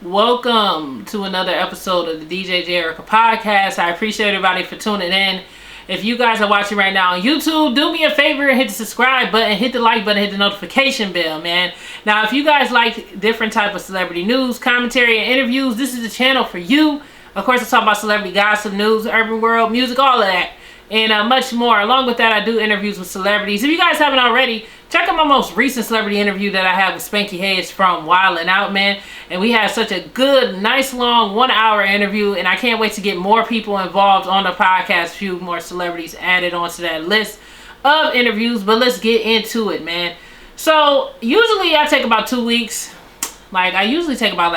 Welcome to another episode of the iamdjjayerica podcast. I appreciate everybody for tuning in. If you guys are watching right now on YouTube, do me a favor and hit the subscribe button, hit the like button, hit the notification bell, man. Now, if you guys like different type of celebrity news, commentary, and interviews, this is the channel for you. Of course, I talk about celebrity gossip, news, urban world, music, all of that, and much more. Along with that, I do interviews with celebrities. If you guys haven't already, check out my most recent celebrity interview that I have with Spanky Hayes from Wild 'N Out, man. And we had such a good, nice, long 1 hour interview. And I can't wait to get more people involved on the podcast. A few more celebrities added onto that list of interviews. But let's get into it, man. So usually I take about 2 weeks. I usually take about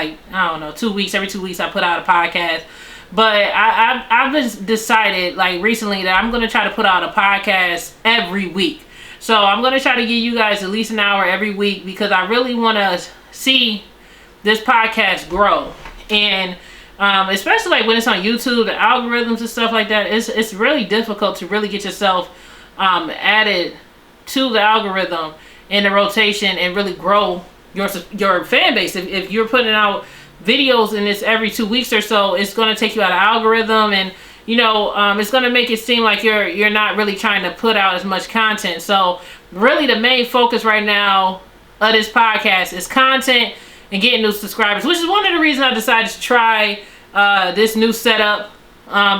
2 weeks. Every 2 weeks I put out a podcast. But I've just decided recently that I'm going to try to put out a podcast every week. So I'm going to try to give you guys at least an hour every week because I really want to see this podcast grow. And especially when it's on YouTube, the algorithms and stuff like that, it's really difficult to really get yourself added to the algorithm in the rotation and really grow your fan base. If you're putting out videos and it's every 2 weeks or so, it's going to take you out of algorithm, and it's going to make it seem like you're not really trying to put out as much content. So really the main focus right now of this podcast is content and getting new subscribers, which is one of the reasons I decided to try this new setup,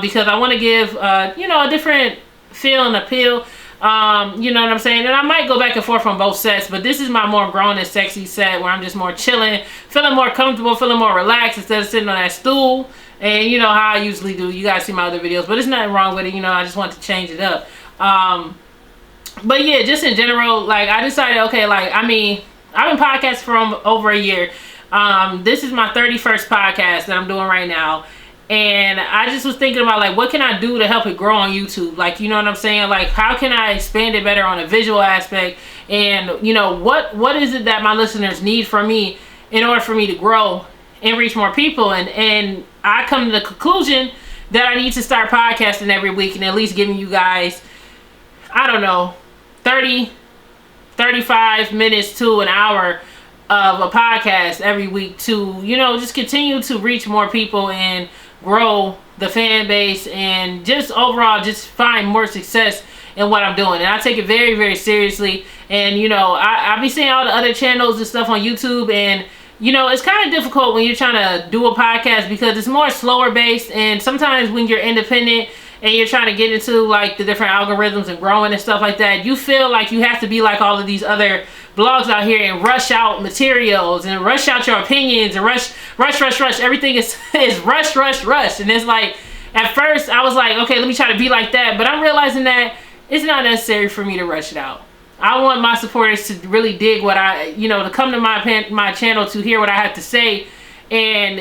because I want to give a different feel and appeal. You know what I'm saying? And I might go back and forth on both sets, but this is my more grown and sexy set where I'm just more chilling, feeling more comfortable, feeling more relaxed instead of sitting on that stool. And you know how I usually do. You guys see my other videos, but there's nothing wrong with it. I just want to change it up. But yeah, just in general, I decided, okay, I've been podcasting for over a year. This is my 31st podcast that I'm doing right now. And I just was thinking about what can I do to help it grow on YouTube? You know what I'm saying? How can I expand it better on a visual aspect? And what is it that my listeners need from me in order for me to grow and reach more people? And I come to the conclusion that I need to start podcasting every week and at least giving you guys, 35 minutes to an hour of a podcast every week to, just continue to reach more people and grow the fan base and just overall just find more success in what I'm doing. And I take it very, very seriously. And, I be seeing all the other channels and stuff on YouTube, and it's kind of difficult when you're trying to do a podcast because it's more slower based, and sometimes when you're independent and you're trying to get into the different algorithms and growing and stuff like that, you feel like you have to be like all of these other blogs out here and rush out materials and rush out your opinions and rush. Everything is rush. And it's at first I was like, okay, let me try to be like that, but I'm realizing that it's not necessary for me to rush it out. I want my supporters to really dig what to come to my channel to hear what I have to say, and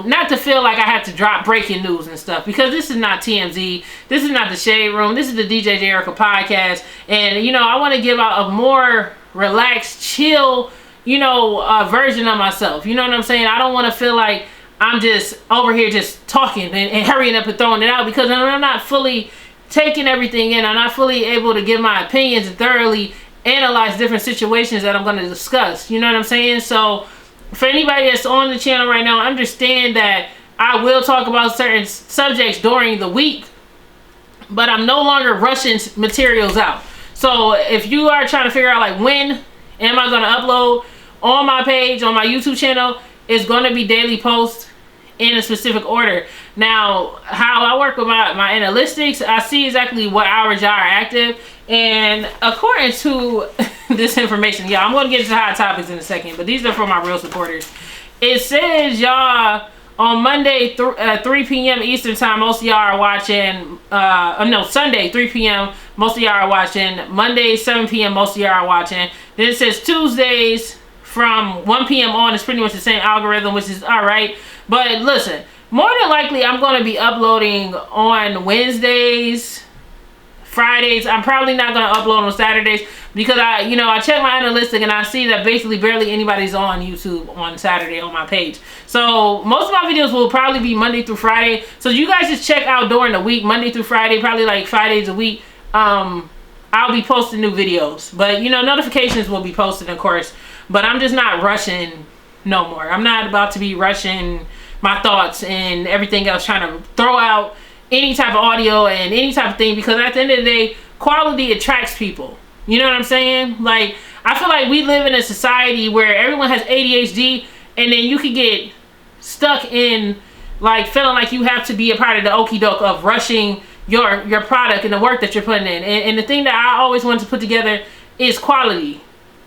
not to feel like I have to drop breaking news and stuff, because this is not TMZ, this is not the Shade Room, this is the iamdjjayerica podcast, and I want to give out a more relaxed, chill, version of myself. You know what I'm saying? I don't want to feel like I'm just over here just talking and hurrying up and throwing it out, because I'm not fully taking everything in. I'm not fully able to give my opinions and thoroughly analyze different situations that I'm going to discuss. You know what I'm saying? So for anybody that's on the channel right now, understand that I will talk about certain subjects during the week, but I'm no longer rushing materials out. So if you are trying to figure out when am I going to upload on my page, on my YouTube channel, it's going to be daily posts in a specific order. Now, how I work with my analytics, I see exactly what hours y'all are active, and according to this information, I'm going to get into hot topics in a second, but these are for my real supporters. It says y'all on Monday 3 p.m. Eastern time, most of y'all are watching, Sunday 3 p.m. most of y'all are watching, Monday 7 p.m. most of y'all are watching. Then it says Tuesdays from 1 p.m. on, it's pretty much the same algorithm, which is alright. But listen, more than likely I'm going to be uploading on Wednesdays, Fridays. I'm probably not going to upload on Saturdays because I check my analytics and I see that basically barely anybody's on YouTube on Saturday on my page. So most of my videos will probably be Monday through Friday. So you guys just check out during the week, Monday through Friday, probably 5 days a week. I'll be posting new videos, but notifications will be posted, of course, but I'm just not rushing no more. I'm not about to be rushing my thoughts and everything else, trying to throw out any type of audio and any type of thing, because at the end of the day, quality attracts people. You know what I'm saying? Like, I feel like we live in a society where everyone has ADHD, and then you could get stuck in like feeling like you have to be a part of the okie doke of rushing your product and the work that you're putting in. And the thing that I always wanted to put together is quality.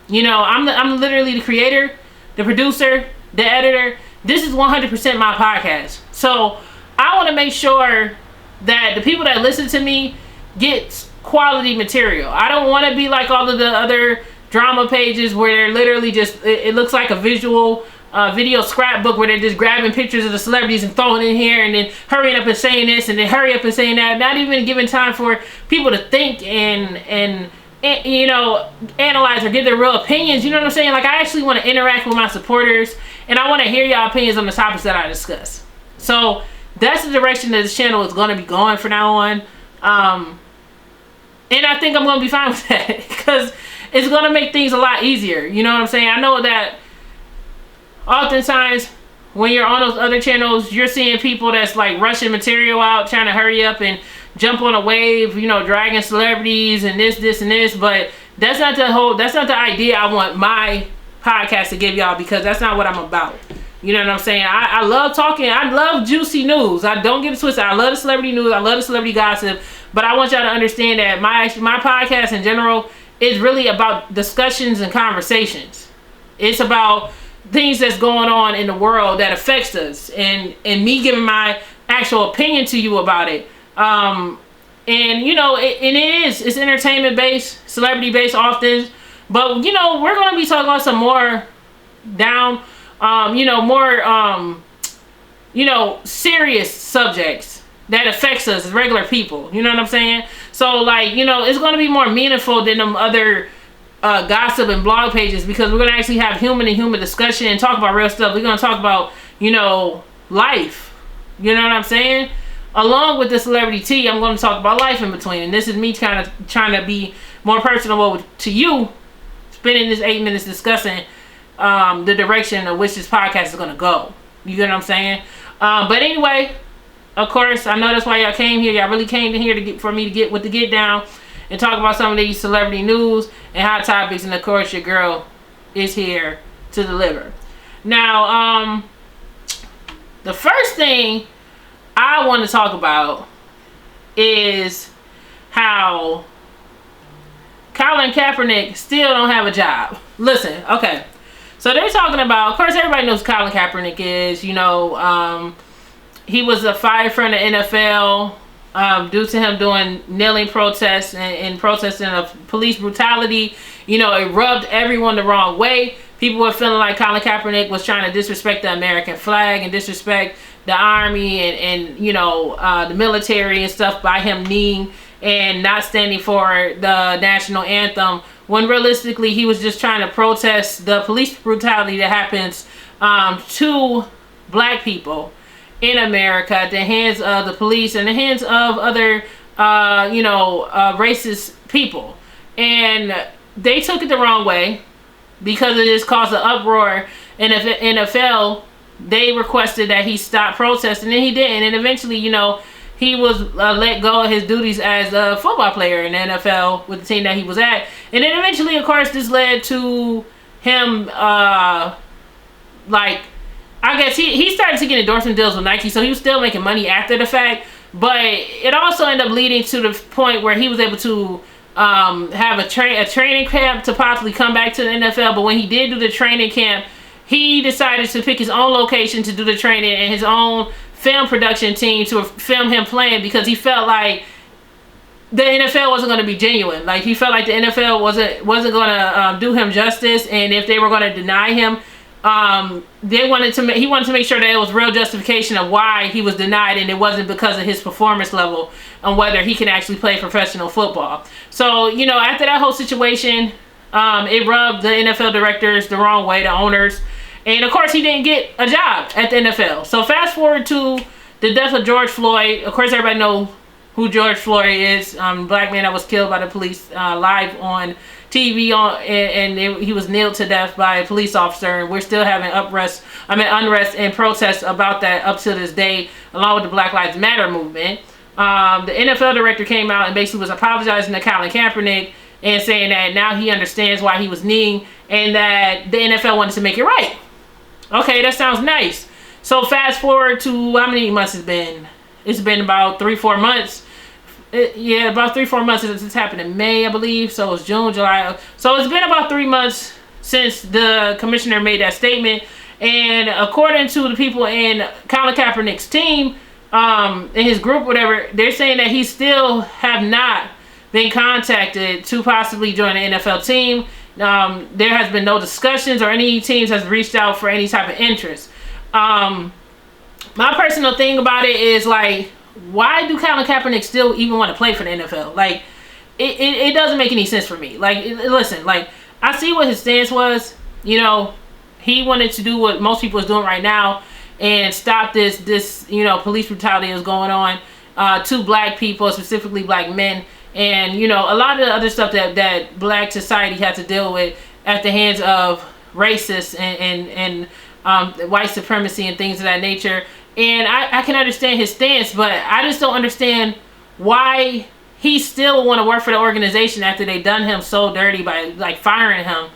You know, I'm literally the creator, the producer, the editor. This is 100% my podcast. So I want to make sure that the people that listen to me get quality material. I don't want to be like all of the other drama pages where they're literally just, it looks like a visual video scrapbook where they're just grabbing pictures of the celebrities and throwing in here and then hurrying up and saying this and then hurry up and saying that, not even giving time for people to think and you know, analyze or give their real opinions. You know what I'm saying? Like, I actually want to interact with my supporters, and I want to hear y'all opinions on the topics that I discuss. So that's the direction that this channel is going to be going from now on. And I think I'm going to be fine with that, because it's going to make things a lot easier. You know what I'm saying? I know that oftentimes when you're on those other channels, you're seeing people that's like rushing material out, trying to hurry up and jump on a wave, you know, dragging celebrities and this and this. But that's not the idea I want my podcast to give y'all, because that's not what I'm about. You know what I'm saying? I love talking. I love juicy news. I don't get it twisted. I love the celebrity news. I love the celebrity gossip. But I want y'all to understand that my podcast in general is really about discussions and conversations. It's about things that's going on in the world that affects us, and me giving my actual opinion to you about it. And you know, it's entertainment based, celebrity based often, but you know, we're going to be talking about some more down, you know, more, you know, serious subjects that affects us as regular people. You know what I'm saying? So like, you know, it's going to be more meaningful than them other gossip and blog pages, because we're going to actually have human to human discussion and talk about real stuff. We're going to talk about, you know, life. You know what I'm saying? Along with the celebrity tea, I'm going to talk about life in between. And this is me kind of trying to be more personable to you, spending this 8 minutes discussing the direction of which this podcast is going to go. You get what I'm saying? But anyway, of course, I know that's why y'all came here. Y'all really came in here for me to get with the get down and talk about some of these celebrity news and hot topics. And of course, your girl is here to deliver. Now, the first thing I want to talk about is how Colin Kaepernick still don't have a job. Listen, okay. So they're talking about, of course, everybody knows Colin Kaepernick is, you know, he was fired from the NFL due to him doing kneeling protests and protesting of police brutality. You know, it rubbed everyone the wrong way. People were feeling like Colin Kaepernick was trying to disrespect the American flag and disrespect the army and you know, the military and stuff by him kneeling and not standing for the national anthem, when realistically he was just trying to protest the police brutality that happens to black people in America at the hands of the police and the hands of other you know, racist people. And they took it the wrong way, because it just caused an uproar. And if the NFL, they requested that he stop protesting, and he didn't. And eventually, you know, he was let go of his duties as a football player in the NFL with the team that he was at. And then eventually, of course, this led to him, like, I guess he started to get endorsement deals with Nike, so he was still making money after the fact. But it also ended up leading to the point where he was able to have a training camp to possibly come back to the NFL. But when he did do the training camp, he decided to pick his own location to do the training and his own film production team to film him playing, because he felt like the NFL wasn't going to be genuine. Like, he felt like the NFL wasn't going to do him justice, and if they were going to deny him, he wanted to make sure that it was real justification of why he was denied, and it wasn't because of his performance level and whether he can actually play professional football. So, you know, after that whole situation, it rubbed the NFL directors the wrong way, the owners. And of course, he didn't get a job at the NFL. So fast forward to the death of George Floyd. Of course, everybody knows who George Floyd is. Black man that was killed by the police live on TV on, he was nailed to death by a police officer, and we're still having unrest and protests about that up to this day, along with the Black Lives Matter movement. The NFL director came out and basically was apologizing to Colin Kaepernick and saying that now he understands why he was kneeling and that the NFL wanted to make it right. Okay, that sounds nice. So fast forward to how many months it's been? It's been about 3-4 months. About 3-4 months. It's happened in May, I believe. So it's June, July. So it's been about 3 months since the commissioner made that statement. And according to the people in Colin Kaepernick's team, in his group, whatever, they're saying that he still have not been contacted to possibly join the NFL team. There has been no discussions or any teams has reached out for any type of interest. My personal thing about it is, like, why do Colin Kaepernick still even want to play for the NFL? Like, it doesn't make any sense for me. Like, listen, like, I see what his stance was. You know, he wanted to do what most people is doing right now and stop this police brutality that's going on to black people, specifically black men. And, you know, a lot of the other stuff that black society had to deal with at the hands of racists and white supremacy and things of that nature. And I can understand his stance, but I just don't understand why he still want to work for the organization after they done him so dirty by, like, firing him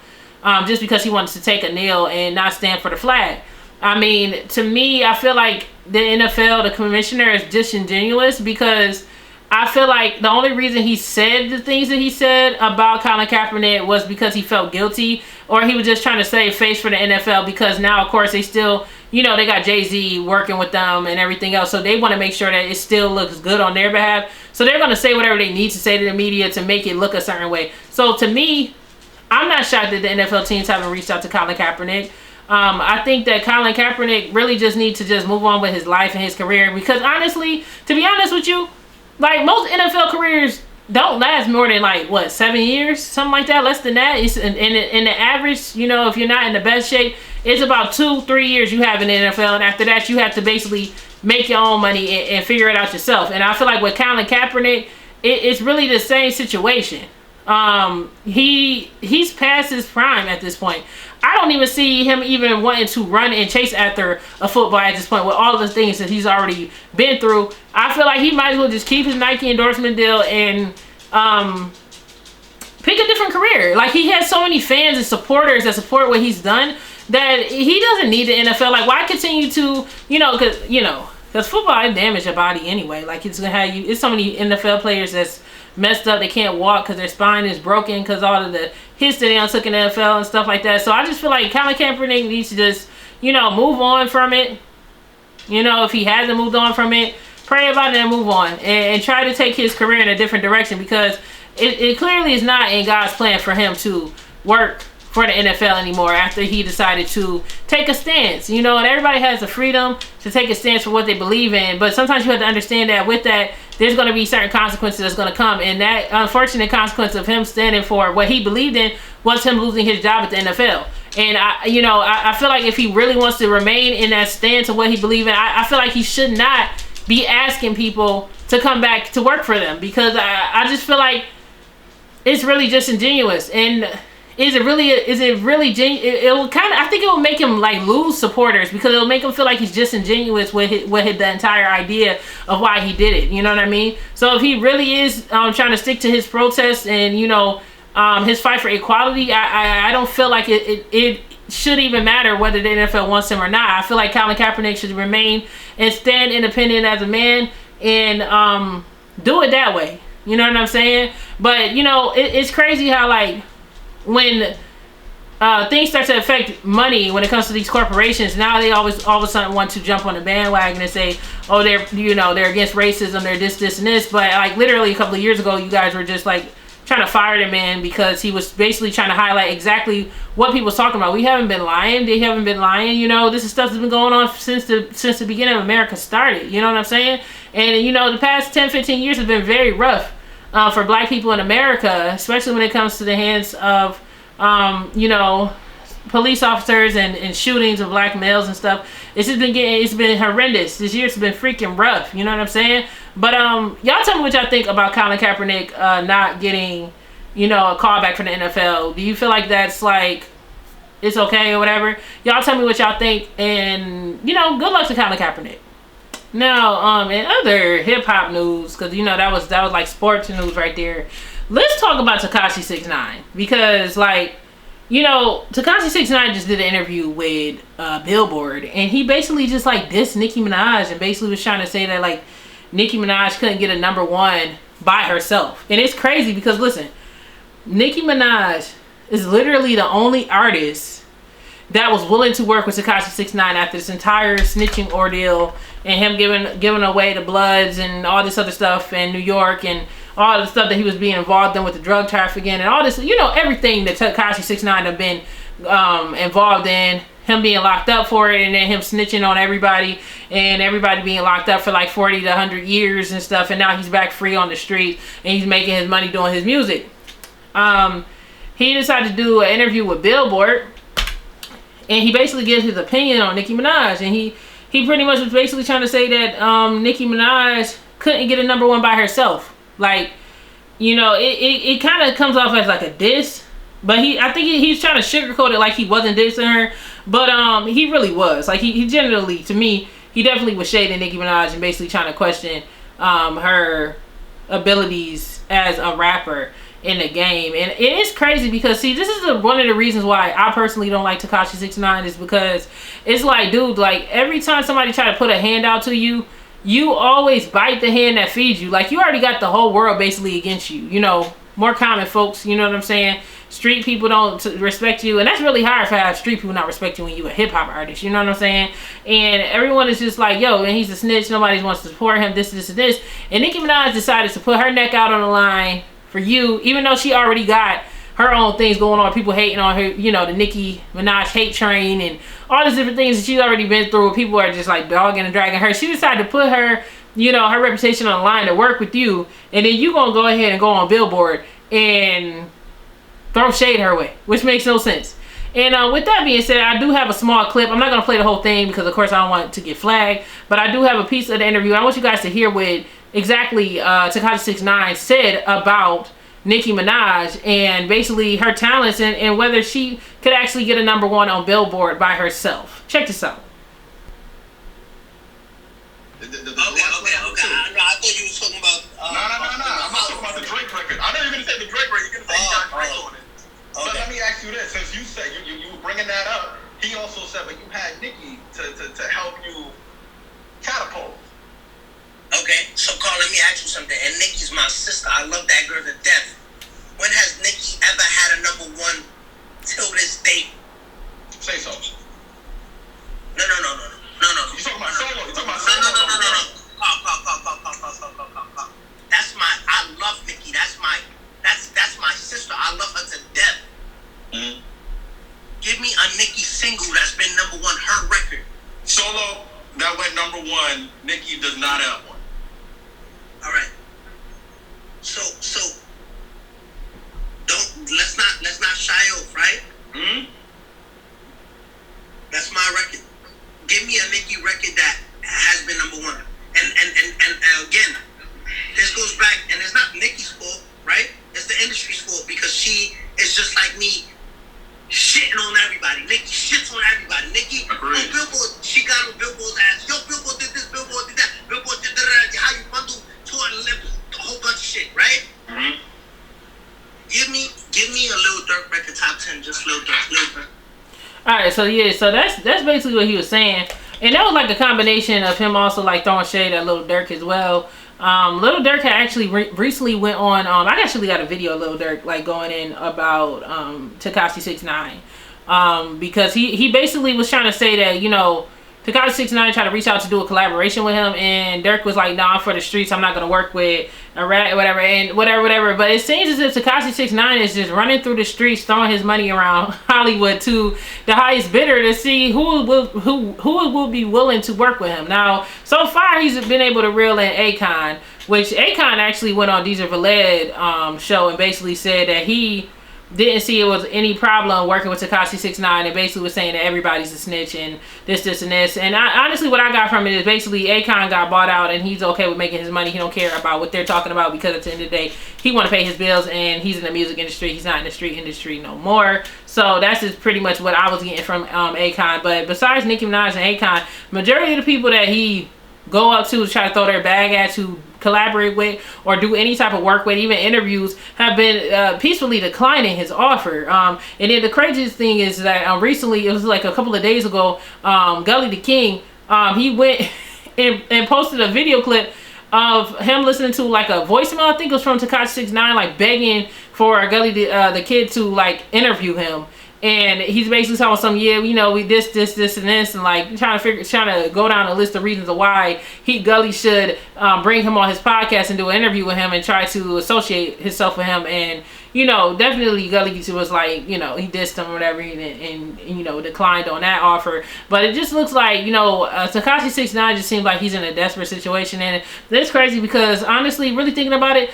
just because he wants to take a kneel and not stand for the flag. I mean, to me, I feel like the NFL, the commissioner, is disingenuous because I feel like the only reason he said the things that he said about Colin Kaepernick was because he felt guilty, or he was just trying to save face for the NFL because now, of course, they still, you know, they got Jay-Z working with them and everything else, so they want to make sure that it still looks good on their behalf. So they're going to say whatever they need to say to the media to make it look a certain way. So to me, I'm not shocked that the NFL teams haven't reached out to Colin Kaepernick. I think that Colin Kaepernick really just needs to just move on with his life and his career because, honestly, to be honest with you, like, most NFL careers don't last more than, like, what, 7 years? Something like that, less than that. It's in the average, you know, if you're not in the best shape, it's about 2-3 years you have in the NFL. And after that, you have to basically make your own money and figure it out yourself. And I feel like with Colin Kaepernick, it's really the same situation. He's past his prime at this point. I don't even see him even wanting to run and chase after a football at this point with all the things that he's already been through. I feel like he might as well just keep his Nike endorsement deal and pick a different career. Like, he has so many fans and supporters that support what he's done that he doesn't need the NFL. Like, why continue to, because football damage your body anyway. Like, it's gonna have you. It's so many NFL players that's messed up. They can't walk because their spine is broken because all of the hits that they took in the NFL and stuff like that. So I just feel like Colin Kaepernick needs to just, move on from it. If he hasn't moved on from it, pray about it and move on and try to take his career in a different direction because it clearly is not in God's plan for him to work for the NFL anymore after he decided to take a stance. And everybody has the freedom to take a stance for what they believe in, but sometimes you have to understand that with that, there's going to be certain consequences that's going to come, and that unfortunate consequence of him standing for what he believed in was him losing his job at the NFL. And I feel like if he really wants to remain in that stance of what he believes in, I feel like he should not be asking people to come back to work for them because I just feel like it's really disingenuous. And is it really genuine? I think it will make him like lose supporters because it'll make him feel like he's disingenuous with the entire idea of why he did it. You know what I mean? So if he really is trying to stick to his protests and his fight for equality, I don't feel like it should even matter whether the NFL wants him or not. I feel like Colin Kaepernick should remain and stand independent as a man and do it that way. You know what I'm saying? But it's crazy how like when things start to affect money when it comes to these corporations, now they always all of a sudden want to jump on the bandwagon and say, oh, they're against racism, they're this and this. But like literally a couple of years ago, you guys were just like trying to fire the man because he was basically trying to highlight exactly what people was talking about. We haven't been lying. They haven't been lying. This is stuff that's been going on since the beginning of America started. You know what I'm saying? And the past 10-15 years have been very rough for black people in America, especially when it comes to the hands of police officers and shootings of black males and stuff. It's been horrendous. This year's been freaking rough. You know what I'm saying? But y'all tell me what y'all think about Colin Kaepernick not getting a callback for the NFL. Do you feel like that's like it's okay or whatever? Y'all tell me what y'all think, and good luck to Colin Kaepernick. Now, in other hip hop news, because that was like sports news right there. Let's talk about Tekashi 6ix9ine, because Tekashi 6ix9ine just did an interview with Billboard, and he basically just like dissed Nicki Minaj, and basically was trying to say that like Nicki Minaj couldn't get a #1 by herself. And it's crazy because listen, Nicki Minaj is literally the only artist that was willing to work with Tekashi 6ix9ine after this entire snitching ordeal and him giving away the bloods and all this other stuff in New York and all the stuff that he was being involved in with the drug trafficking and all this, everything that Tekashi 6ix9ine have been involved in, him being locked up for it, and then him snitching on everybody, and everybody being locked up for like 40 to 100 years and stuff, and now he's back free on the street, and he's making his money doing his music. He decided to do an interview with Billboard, and he basically gives his opinion on Nicki Minaj, and he pretty much was basically trying to say that Nicki Minaj couldn't get a #1 by herself. Like, it kind of comes off as like a diss, but I think he's trying to sugarcoat it like he wasn't dissing her, but he really was. Like, he generally, to me, he definitely was shading Nicki Minaj and basically trying to question her abilities as a rapper in the game. And it is crazy because, see, this is one of the reasons why I personally don't like Tekashi 6ix9ine, is because it's like, dude, like every time somebody try to put a hand out to you, you always bite the hand that feeds you. Like, you already got the whole world basically against you. More common folks, you know what I'm saying? Street people don't respect you, and that's really hard to have street people not respect you when you a hip hop artist, you know what I'm saying? And everyone is just like, yo, and he's a snitch, nobody wants to support him, this, and Nicki Minaj decided to put her neck out on the line for you, even though she already got her own things going on, people hating on her, the Nicki Minaj hate train and all these different things that she's already been through. People are just like dogging and dragging her. She decided to put her, her reputation on the line to work with you, and then you gonna go ahead and go on Billboard and throw shade her way, which makes no sense. And with that being said, I do have a small clip. I'm not gonna play the whole thing because of course I don't want it to get flagged, but I do have a piece of the interview. I want you guys to hear what exactly Tekashi 6ix9ine said about Nicki Minaj and basically her talents and whether she could actually get a #1 on Billboard by herself. Check this out. Okay. I thought you was talking about. No. I'm not talking about the Drake record. I know you're gonna say the Drake record. You're gonna say he got Drake on it. Okay. But let me ask you this: since you said you were bringing that up, he also said, but you had Nicki to help you catapult. Okay, so Carl, let me ask you something. And Nicki's my sister. I love that girl to death. When has Nicki ever had a #1 till this date? Say so. No. You talking about solo? You talking about solo? No. Carl. I love Nicki. That's my sister. I love her to death. Mm-hmm. Give me a Nicki single that's been #1, her record. Solo that went #1. Nicki does not have one. All right. So let's not shy off, right? Hmm. That's my record. Give me a Nicki record that has been #1. And again, this goes back, and it's not Nicki's fault, right? It's the industry's fault because she is just like me, shitting on everybody. Nicki shits on everybody. Nicki on Billboard, she got on Billboard's ass. Yo, Billboard did this, Billboard did that, Billboard did that. How you bundle toward a whole bunch of shit, right? Mm-hmm. Give me a Lil Durk record top 10, just Lil Durk. Alright, so that's basically what he was saying. And that was like a combination of him also like throwing shade at Lil Durk as well. Lil Durk had actually recently went on, I actually got a video of Lil Durk like going in about Tekashi 6ix9ine. Because he basically was trying to say that, Tekashi 6ix9ine tried to reach out to do a collaboration with him, and Durk was like, nah, I'm for the streets, I'm not going to work with a rat, whatever, and whatever. But it seems as if Tekashi 6ix9ine is just running through the streets, throwing his money around Hollywood to the highest bidder to see who will be willing to work with him. Now, so far, he's been able to reel in Akon, which Akon actually went on Deezer Valed show and basically said that he didn't see it was any problem working with Tekashi 6ix9ine, and basically was saying that everybody's a snitch and this, and this. And honestly, what I got from it is basically Akon got bought out and he's okay with making his money. He don't care about what they're talking about, because at the end of the day, he want to pay his bills, and he's in the music industry. He's not in the street industry no more. So that's just pretty much what I was getting from Akon. But besides Nicki Minaj and Akon, majority of the people that he go up to try to throw their bag at, to collaborate with or do any type of work with, even interviews, have been peacefully declining his offer. And then the craziest thing is that recently, it was like a couple of days ago, Gully the King, he went and posted a video clip of him listening to like a voicemail. I think it was from Tekashi 6ix9ine, like begging for Gully the Kid to like interview him. And he's basically telling some, yeah, you know, we this, and this, and like trying to go down a list of reasons of why Gully should bring him on his podcast and do an interview with him and try to associate himself with him. And, you know, definitely Gully was like, you know, he dissed him or whatever, and you know, declined on that offer. But it just looks like, you know, Tekashi 6ix9ine just seems like he's in a desperate situation. And it's crazy because, honestly, really thinking about it,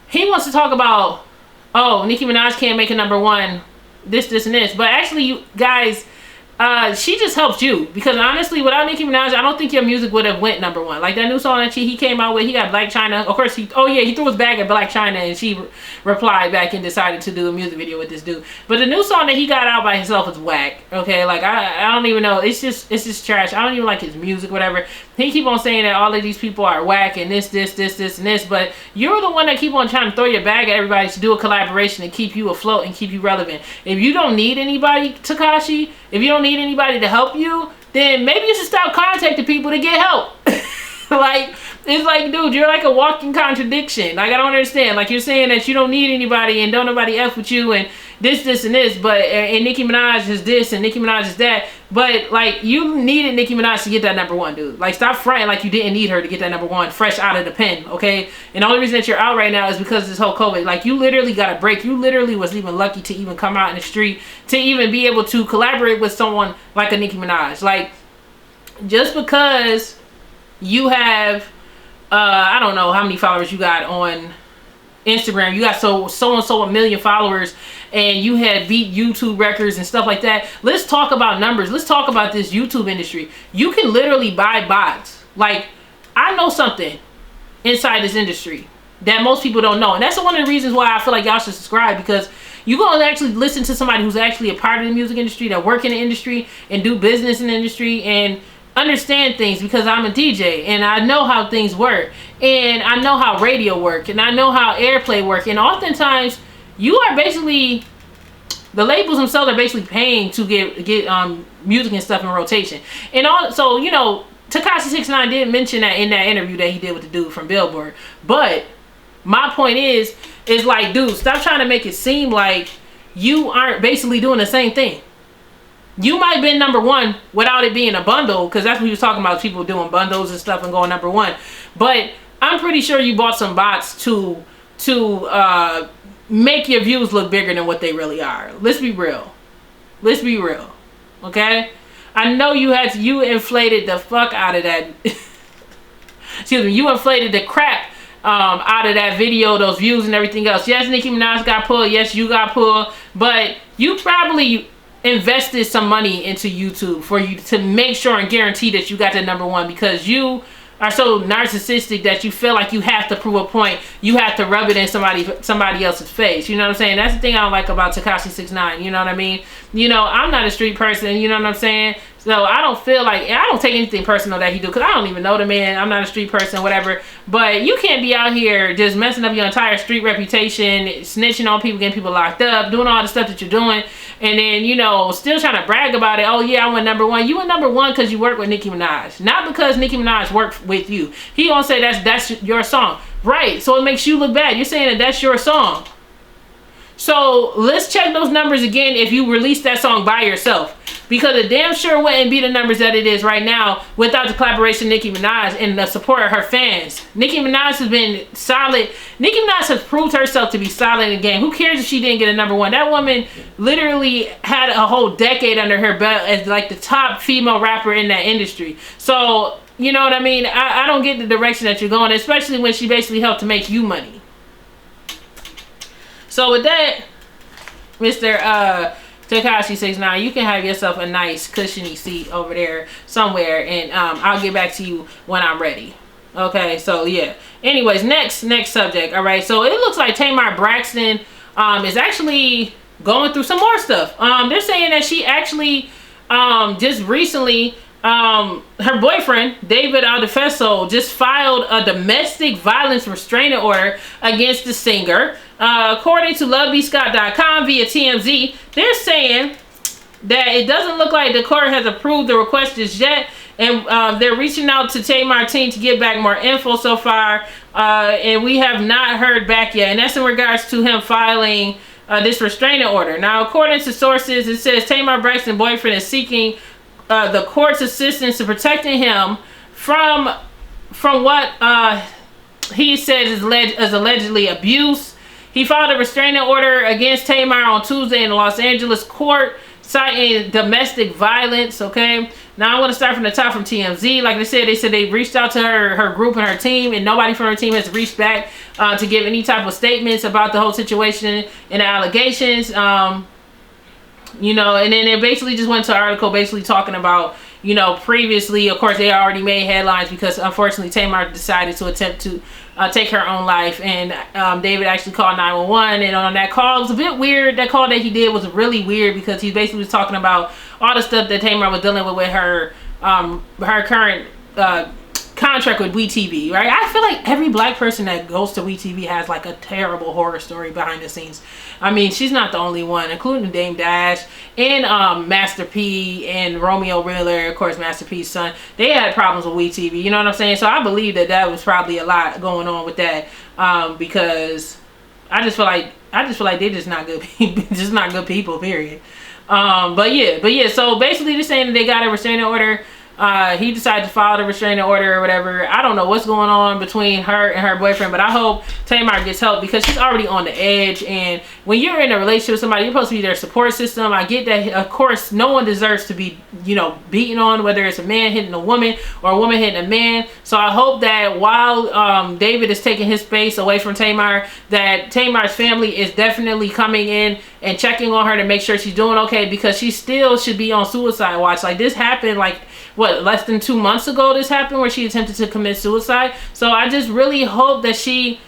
he wants to talk about, oh, Nicki Minaj can't make a #1, this, and this. But actually, you guys, she just helped you, because honestly, without Nicki Minaj, I don't think your music would have went #1. Like that new song that he came out with, he got Black China. Of course, he threw his bag at Black China, and she replied back and decided to do a music video with this dude. But the new song that he got out by himself is whack. Okay, like I don't even know. It's just trash. I don't even like his music, whatever. He keep on saying that all of these people are whack and this, and this, but you're the one that keep on trying to throw your bag at everybody to do a collaboration and keep you afloat and keep you relevant. If you don't need anybody, Tekashi, if you don't need anybody to help you, then maybe you should stop contacting people to get help. Like, it's like, dude, you're like a walking contradiction. Like, I don't understand. Like, you're saying that you don't need anybody and don't nobody F with you and this, and this, but, and Nicki Minaj is this and Nicki Minaj is that. But, like, you needed Nicki Minaj to get that #1, dude. Like, stop fronting like you didn't need her to get that #1 fresh out of the pen, okay? And the only reason that you're out right now is because of this whole COVID. Like, you literally got a break. You literally was even lucky to even come out in the street, to even be able to collaborate with someone like a Nicki Minaj. Like, just because you have, I don't know how many followers you got on Instagram, you got so and so a million followers, and you had beat YouTube records and stuff like that. Let's talk about numbers. Let's talk about this YouTube industry. You can literally buy bots. Like, I know something inside this industry that most people don't know, and that's one of the reasons why I feel like y'all should subscribe, because you're going to actually listen to somebody who's actually a part of the music industry, that work in the industry and do business in the industry and understand things, because I'm a DJ and I know how things work, and I know how radio work, and I know how airplay work, and oftentimes you are basically, the labels themselves are basically paying to get music and stuff in rotation. And also, you know, Tekashi 6ix9ine did mention that in that interview that he did with the dude from Billboard. But my point is like, dude, stop trying to make it seem like you aren't basically doing the same thing. You might have been #1 without it being a bundle, because that's what he was talking about, people doing bundles and stuff and going #1. But I'm pretty sure you bought some bots to make your views look bigger than what they really are. Let's be real. Let's be real. Okay? I know you inflated the fuck out of that. Excuse me. You inflated the crap out of that video, those views and everything else. Yes, Nicki Minaj got pulled. Yes, you got pulled. But you probably invested some money into YouTube for you to make sure and guarantee that you got that #1, because you are so narcissistic that you feel like you have to prove a point. You have to rub it in somebody else's face. You know what I'm saying? That's the thing I don't like about Tekashi 6ix9ine. You know what I mean? You know, I'm not a street person. You know what I'm saying? So I don't feel like, I don't take anything personal that he do, because I don't even know the man. I'm not a street person, whatever. But you can't be out here just messing up your entire street reputation, snitching on people, getting people locked up, doing all the stuff that you're doing, and then, you know, still trying to brag about it. Oh yeah, I went #1. You went #1 because you worked with Nicki Minaj, not because Nicki Minaj worked with you. He gonna say that's your song, right? So it makes you look bad. You're saying that that's your song. So let's check those numbers again if you released that song by yourself, because it damn sure wouldn't be the numbers that it is right now without the collaboration of Nicki Minaj and the support of her fans. Nicki Minaj has been solid. Nicki Minaj has proved herself to be solid in the game. Who cares if she didn't get a #1? That woman literally had a whole decade under her belt as like the top female rapper in that industry. So, you know what I mean? I don't get the direction that you're going, especially when she basically helped to make you money. So with that, Mr. Takashi69, you can have yourself a nice cushiony seat over there somewhere, and I'll get back to you when I'm ready. Okay, so yeah. Anyways, next subject. All right, so it looks like Tamar Braxton is actually going through some more stuff. They're saying that she actually just recently, her boyfriend David Aldefeso just filed a domestic violence restraining order against the singer. According to lovebscott.com via TMZ, they're saying that it doesn't look like the court has approved the request just yet, and they're reaching out to Tamar team to get back more info so far, and we have not heard back yet, and that's in regards to him filing this restraining order. Now, according to sources, it says Tamar Braxton's boyfriend is seeking the court's assistance to protecting him from what he said is allegedly abuse. He filed a restraining order against Tamar on Tuesday in the Los Angeles court, citing domestic violence. Okay, now I'm going to start from the top from TMZ. Like they said they reached out to her group and her team, and nobody from her team has reached back to give any type of statements about the whole situation and the allegations. You know, and then they basically just went to an article basically talking about, you know, previously, of course, they already made headlines because unfortunately Tamar decided to attempt to take her own life, and David actually called 911, and on that call, it was a bit weird. That call that he did was really weird because he basically was talking about all the stuff that Tamar was dealing with her current contract with WeTV, right? I feel like every black person that goes to WeTV has like a terrible horror story behind the scenes. I mean, she's not the only one, including Dame Dash and Master P and Romeo Riller, of course, Master P's son. They had problems with WeTV, you know what I'm saying? So I believe that was probably a lot going on with that, because I just feel like they're just not good people, just not good people, period. But yeah, so basically they're saying that they got a restraining order. He decided to file the restraining order or whatever. I don't know what's going on between her and her boyfriend, but I hope Tamar gets help because she's already on the edge. And when you're in a relationship with somebody, you're supposed to be their support system. I get that, of course, no one deserves to be, you know, beaten on, whether it's a man hitting a woman or a woman hitting a man. So I hope that while David is taking his space away from Tamar, that Tamar's family is definitely coming in and checking on her to make sure she's doing okay, because she still should be on suicide watch. Like, this happened like less than 2 months ago this happened, where she attempted to commit suicide. So I just really hope that she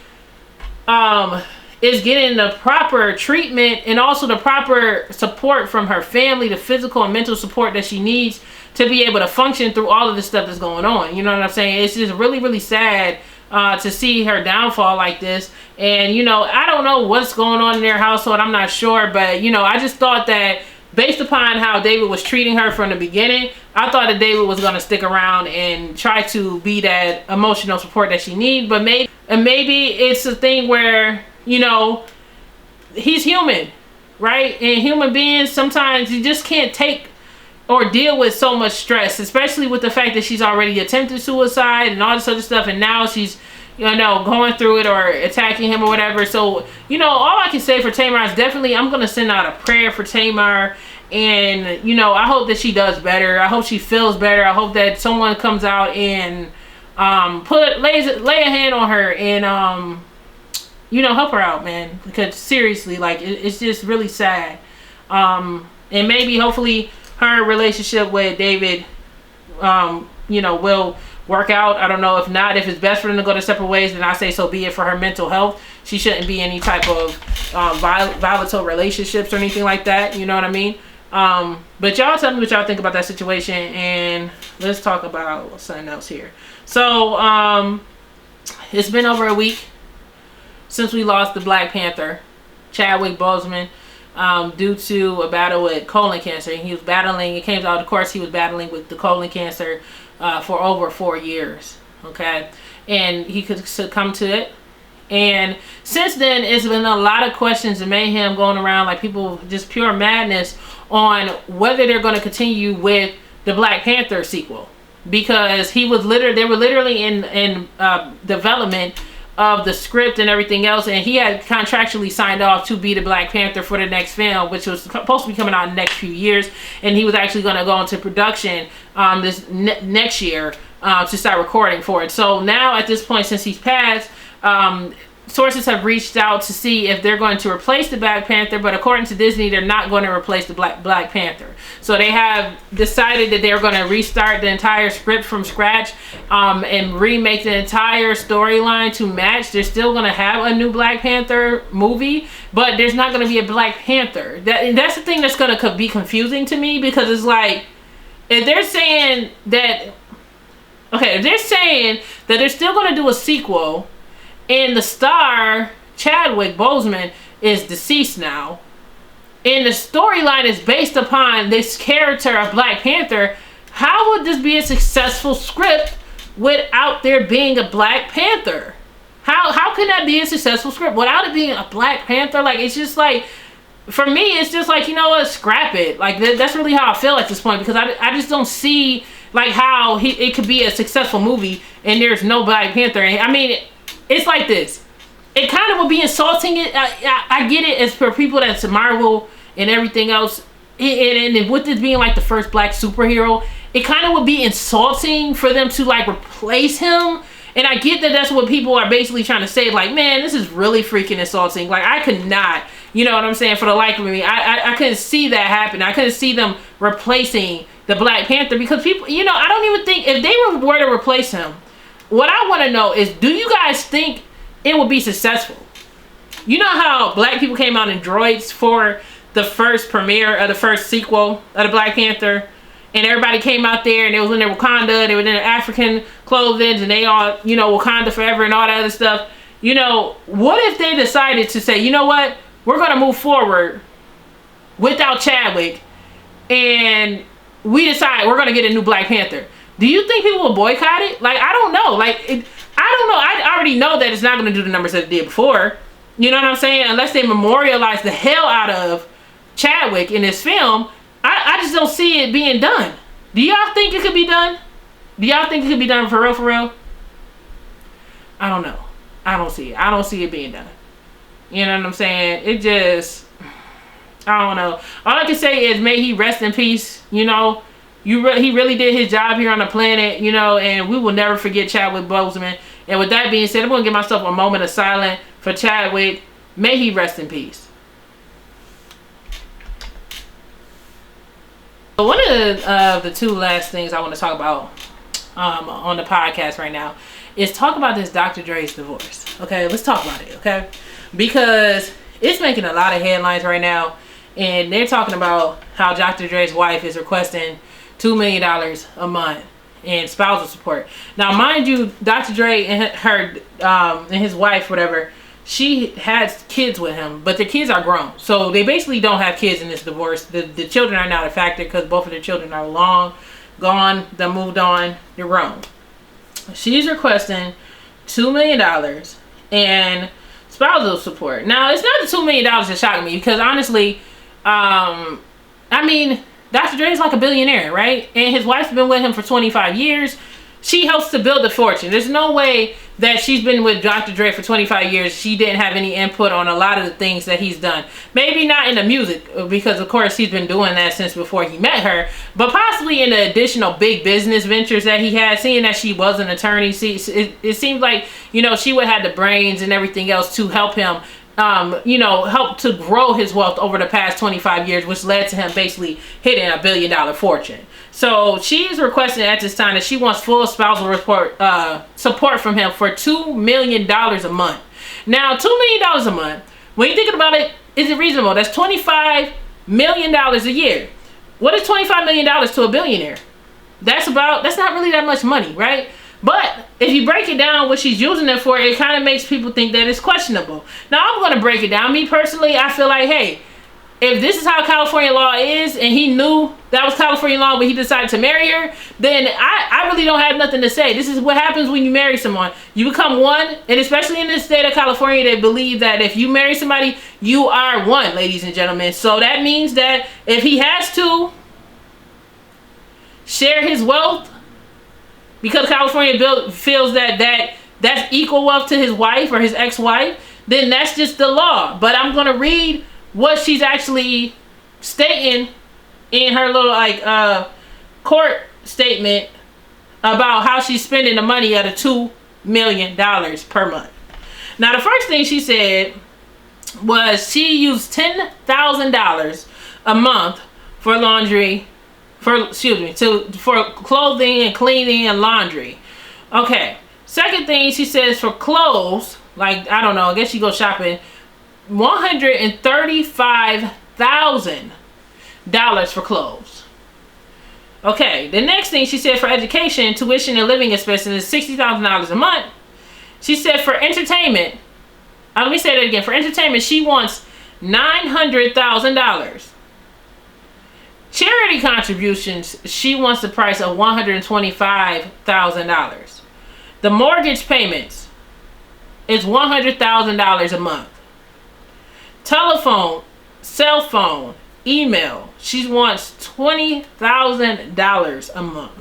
is getting the proper treatment and also the proper support from her family, the physical and mental support that she needs to be able to function through all of the stuff that's going on. You know what I'm saying? It's just really, really sad to see her downfall like this. And, you know, I don't know what's going on in their household. I'm not sure. But, you know, I just thought that based upon how David was treating her from the beginning, I thought that David was going to stick around and try to be that emotional support that she needs. But maybe it's a thing where, you know, he's human, right? And human beings, sometimes you just can't take or deal with so much stress, especially with the fact that she's already attempted suicide and all this other stuff, and now she's, you know, going through it or attacking him or whatever. So, you know, all I can say for Tamar is definitely I'm going to send out a prayer for Tamar. And, you know, I hope that she does better. I hope she feels better. I hope that someone comes out and lay a hand on her and, you know, help her out, man. Because seriously, like, it's just really sad. And maybe, hopefully, her relationship with David, you know, will work out. I don't know. If not, if it's best for them to go their separate ways, then I say so be it for her mental health. She shouldn't be in any type of volatile relationships or anything like that. You know what I mean? But y'all tell me what y'all think about that situation, and let's talk about something else here. So, it's been over a week since we lost the Black Panther, Chadwick Boseman, due to a battle with colon cancer. And he was battling, it came out, of course, he was battling with the colon cancer for over 4 years, okay? And he could succumb to it. And since then, it's been a lot of questions and mayhem going around, like people, just pure madness on whether they're going to continue with the Black Panther sequel, because they were literally in development of the script and everything else, and he had contractually signed off to be the Black Panther for the next film, which was supposed to be coming out in the next few years, and he was actually going to go into production this next year to start recording for it. So now at this point, since he's passed, sources have reached out to see if they're going to replace the Black Panther, but according to Disney, they're not going to replace the Black Panther. So they have decided that they're going to restart the entire script from scratch, and remake the entire storyline to match. They're still going to have a new Black Panther movie, but there's not going to be a Black Panther. That's the thing that's going to be confusing to me, because it's like, if they're saying that, okay, if they're saying that they're still going to do a sequel, and the star, Chadwick Boseman, is deceased now, and the storyline is based upon this character of Black Panther, how would this be a successful script without there being a Black Panther? How can that be a successful script without it being a Black Panther? Like, it's just like, for me, it's just like, you know what, scrap it. Like, that's really how I feel at this point, because I just don't see, like, how it could be a successful movie and there's no Black Panther. I mean, it's like this. It kind of would be insulting. I get it as for people that's Marvel and everything else. And with this being like the first Black superhero, it kind of would be insulting for them to like replace him. And I get that that's what people are basically trying to say. Like, man, this is really freaking insulting. Like, I could not, you know what I'm saying, for the life of me. I couldn't see that happen. I couldn't see them replacing the Black Panther, because people, you know, I don't even think, if they were to replace him, what I want to know is, do you guys think it would be successful? You know how Black people came out in droids for the first premiere of the first sequel of the Black Panther, and everybody came out there and they was in their Wakanda, they were in their African clothing, and they all, you know, Wakanda forever and all that other stuff. You know, what if they decided to say, you know what, we're going to move forward without Chadwick, and we decide we're going to get a new Black Panther? Do you think people will boycott it? Like, I don't know. Like, I don't know. I already know that it's not going to do the numbers that it did before. You know what I'm saying? Unless they memorialize the hell out of Chadwick in this film, I just don't see it being done. Do y'all think it could be done? Do y'all think it could be done for real, for real? I don't know. I don't see it. I don't see it being done. You know what I'm saying? It just, I don't know. All I can say is, may he rest in peace, you know. He really did his job here on the planet, you know, and we will never forget Chadwick Boseman. And with that being said, I'm going to give myself a moment of silence for Chadwick. May he rest in peace. So one of the two last things I want to talk about on the podcast right now is talk about this Dr. Dre's divorce. Okay, let's talk about it, okay? Because it's making a lot of headlines right now, and they're talking about how Dr. Dre's wife is requesting $2 million a month in spousal support. Now, mind you, Dr. Dre and her and his wife, whatever, she has kids with him, but the kids are grown. So they basically don't have kids in this divorce. The children are not a factor, because both of their children are long gone, they moved on, they're grown. She's requesting $2 million in spousal support. Now, it's not the $2 million that shocked me, because honestly, I mean, Dr. Dre is like a billionaire, right? And his wife's been with him for 25 years. She helps to build a fortune. There's no way that she's been with Dr. Dre for 25 years. She didn't have any input on a lot of the things that he's done. Maybe not in the music, because of course he's been doing that since before he met her, but possibly in the additional big business ventures that he had, seeing that she was an attorney. See, it seems like, you know, she would have the brains and everything else to help him you know, help to grow his wealth over the past 25 years, which led to him basically hitting $1 billion fortune. So she is requesting at this time that she wants full spousal support from him for $2 million a month. Now, $2 million a month, when you're thinking about it, is it reasonable? That's $25 million a year. What is $25 million to a billionaire? That's not really that much money, right? But if you break it down what she's using it for, it kind of makes people think that it's questionable. Now, I'm going to break it down. Me personally, I feel like, hey, if this is how California law is, and he knew that was California law when he decided to marry her, then I really don't have nothing to say. This is what happens when you marry someone. You become one, and especially in the state of California, they believe that if you marry somebody, you are one, ladies and gentlemen. So that means that if he has to share his wealth, because California feels that that's equal wealth to his wife or his ex-wife, then that's just the law. But I'm going to read what she's actually stating in her little court statement about how she's spending the money at $2 million per month. Now, the first thing she said was she used $10,000 a month for laundry, for clothing and cleaning and laundry. Okay. Second thing she says for clothes, like, I don't know, I guess you go shopping, $135,000 for clothes. Okay. The next thing she said for education, tuition and living expenses is $60,000 a month. She said for entertainment, let me say that again. For entertainment, she wants $900,000. Charity contributions, she wants the price of $125,000. The mortgage payments is $100,000 a month. Telephone, cell phone, email, she wants $20,000 a month.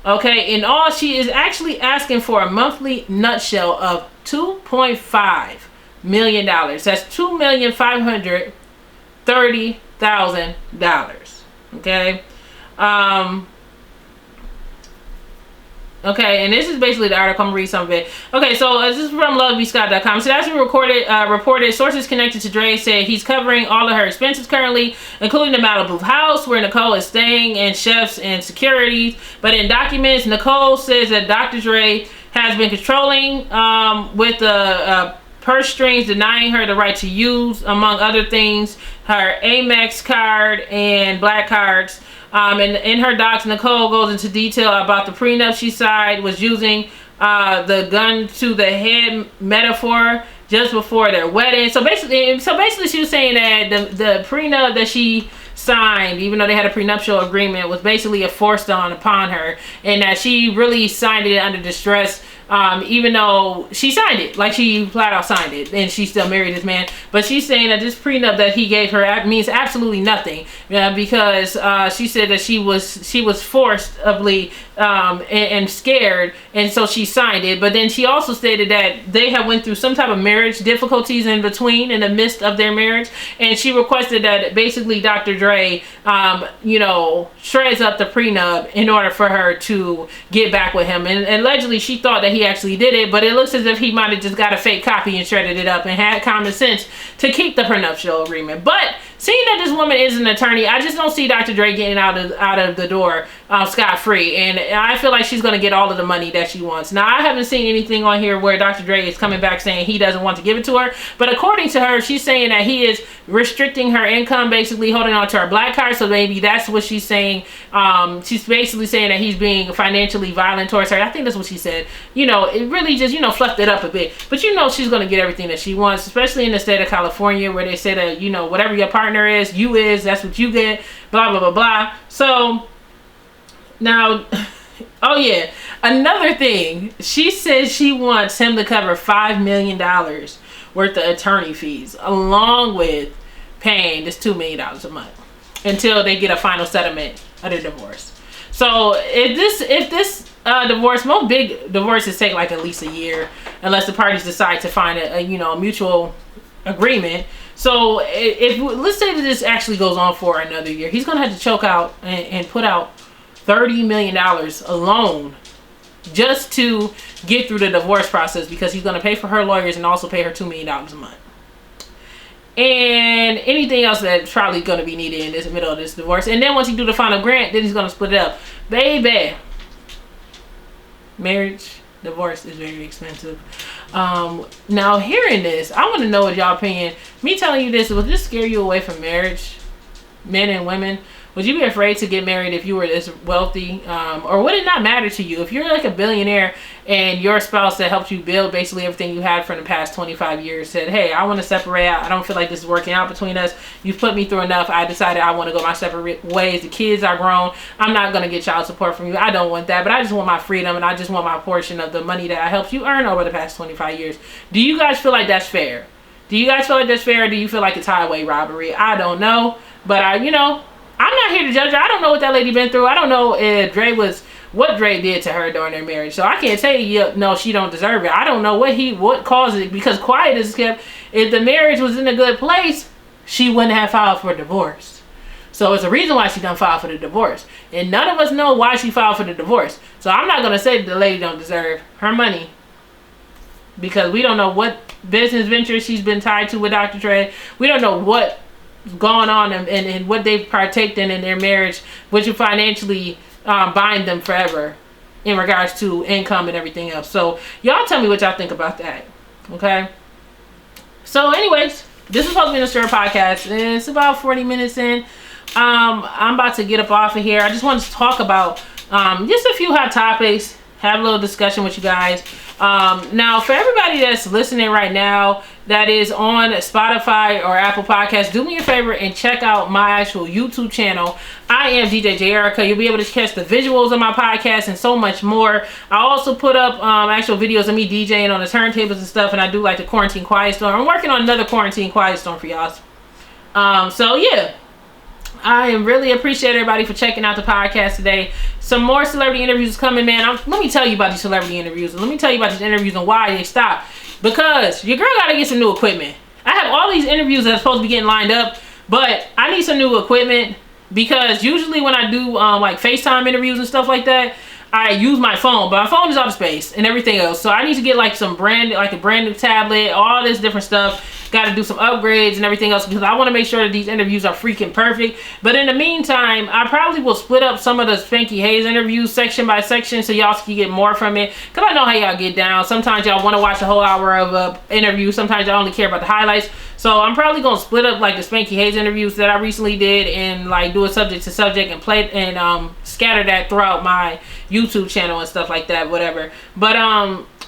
Okay, in all, she is actually asking for a monthly nutshell of $2.5 million. That's $2,530,000. Okay. Okay, and this is basically the article. I'm gonna read some of it. Okay, so this is from lovebscott.com. So as we reported, sources connected to Dre said he's covering all of her expenses currently, including the Malibu house where Nicole is staying, and chefs and security. But in documents, Nicole says that Dr. Dre has been controlling with the purse strings, denying her the right to use, among other things, her Amex card and black cards. And in her docs, Nicole goes into detail about the prenup she signed, was using the gun to the head metaphor just before their wedding. So basically she was saying that the prenup that she signed, even though they had a prenuptial agreement, was basically a forced upon her, and that she really signed it under distress. Even though she signed it, like she flat out signed it, and she still married this man. But she's saying that this prenup that he gave her means absolutely nothing, because she said that she was forcibly and scared, and so she signed it. But then she also stated that they had went through some type of marriage difficulties in the midst of their marriage, and she requested that basically Dr. Dre, shreds up the prenup in order for her to get back with him. And allegedly she thought that he actually did it, but it looks as if he might have just got a fake copy and shredded it up and had common sense to keep the prenuptial agreement. But seeing that this woman is an attorney, I just don't see Dr. Dre getting out of the door scot-free, and I feel like she's going to get all of the money that she wants. Now, I haven't seen anything on here where Dr. Dre is coming back saying he doesn't want to give it to her, but according to her, she's saying that he is restricting her income, basically holding on to her black card. So maybe that's what she's saying. She's basically saying that he's being financially violent towards her. I think that's what she said. It really just fluffed it up a bit, but she's going to get everything that she wants, especially in the state of California, where they say that whatever your partner is, that's what you get, blah blah blah blah. So now, oh yeah, another thing, she says she wants him to cover $5 million worth of attorney fees, along with paying this $2 million a month until they get a final settlement of the divorce. So if this divorce, most big divorces take like at least a year, unless the parties decide to find a mutual agreement. So if let's say that this actually goes on for another year, he's gonna have to choke out and put out $30 million alone just to get through the divorce process, because he's gonna pay for her lawyers and also pay her $2 million a month. And anything else that's probably going to be needed in this middle of this divorce. And then once he do the final grant, then he's going to split it up. Baby, marriage, divorce is very expensive. Now, hearing this, I want to know what y'all opinion. Me telling you this, would this scare you away from marriage, men and women? Would you be afraid to get married if you were this wealthy? Or would it not matter to you? If you're like a billionaire and your spouse that helped you build basically everything you had for the past 25 years said, hey, I want to separate out. I don't feel like this is working out between us. You've put me through enough. I decided I want to go my separate ways. The kids are grown. I'm not going to get child support from you. I don't want that. But I just want my freedom, and I just want my portion of the money that I helped you earn over the past 25 years. Do you guys feel like that's fair? Do you guys feel like that's fair? Or do you feel like it's highway robbery? I don't know. But I'm not here to judge her. I don't know what that lady been through. I don't know if what Dre did to her during their marriage. So I can't tell you, no, she don't deserve it. I don't know what caused it, because quiet is kept. If the marriage was in a good place, she wouldn't have filed for divorce. So it's a reason why she done filed for the divorce. And none of us know why she filed for the divorce. So I'm not going to say the lady don't deserve her money. because we don't know what business venture she's been tied to with Dr. Dre. We don't know what's going on and what they've partaken in their marriage, which will financially bind them forever in regards to income and everything else. So y'all tell me what y'all think about that. Okay. So anyways, this is supposed to be the Stir Podcast. It's about 40 minutes in. I'm about to get up off of here. I just wanted to talk about just a few hot topics, have a little discussion with you guys. Now, for everybody that's listening right now that is on Spotify or Apple Podcasts, do me a favor and check out my actual YouTube channel. I am DJ You'll be able to catch the visuals of my podcast and so much more. I also put up actual videos of me DJing on the turntables and stuff, and I do like the Quarantine Quiet Storm. I'm working on another Quarantine Quiet Storm for y'all. So yeah. I really appreciate everybody for checking out the podcast today. Some more celebrity interviews coming, man. Let me tell you about these celebrity interviews. And let me tell you about these interviews and why they stopped. Because your girl got to get some new equipment. I have all these interviews that are supposed to be getting lined up, but I need some new equipment because usually when I do like FaceTime interviews and stuff like that, I use my phone, but my phone is out of space and everything else. So I need to get like a brand new tablet, all this different stuff. Got to do some upgrades and everything else because I want to make sure that these interviews are freaking perfect. But in the meantime, I probably will split up some of the Spanky Hayes interviews section by section so y'all can get more from it. Because I know how y'all get down. Sometimes y'all want to watch a whole hour of an interview. Sometimes y'all only care about the highlights. So I'm probably going to split up like the Spanky Hayes interviews that I recently did and like do a subject to subject and play and scatter that throughout my YouTube channel and stuff like that, whatever. But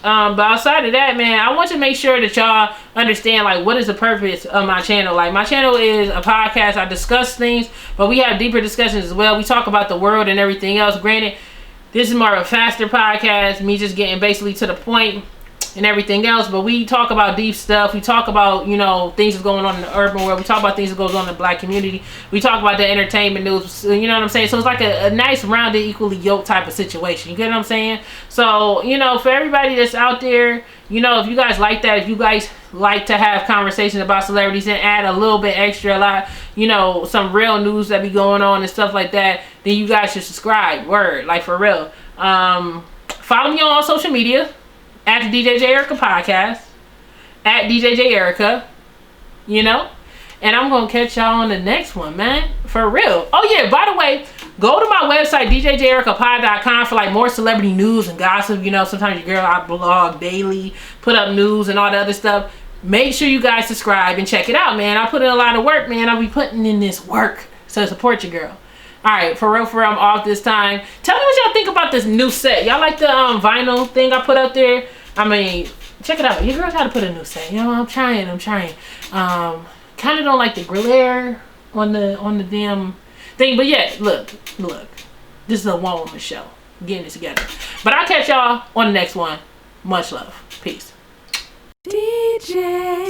outside of that, man, I want to make sure that y'all understand like what is the purpose of my channel. Like my channel is a podcast. I discuss things, but we have deeper discussions as well. We talk about the world and everything else. Granted, this is more of a faster podcast, me just getting basically to the point and everything else, but we talk about deep stuff. We talk about, you know, things that's going on in the urban world. We talk about things that goes on in the black community. We talk about the entertainment news, you know what I'm saying? So it's like a nice rounded, equally yoked type of situation. You get what I'm saying? So, you know, for everybody that's out there, you know, if you guys like that, if you guys like to have conversations about celebrities and add a little bit extra, a lot, you know, some real news that be going on and stuff like that, then you guys should subscribe. Word, like for real. Follow me on all social media. At the iamdjjjayerica podcast, at iamdjjjayerica, you know, and I'm gonna catch y'all on the next one, man, for real. Oh yeah, by the way, go to my website djjjericapod.com for like more celebrity news and gossip. You know, sometimes your girl, I blog daily, put up news and all the other stuff. Make sure you guys subscribe and check it out, man. I put in a lot of work, man. I'll be putting in this work, so support your girl. All right, for real, I'm off this time. Tell me what y'all think about this new set. Y'all like the vinyl thing I put up there? I mean, check it out. Your girl got to put a new set. You know, I'm trying. Kind of don't like the glare on the damn thing, but yeah, look. This is a one-woman show. Getting it together. But I'll catch y'all on the next one. Much love. Peace. DJ.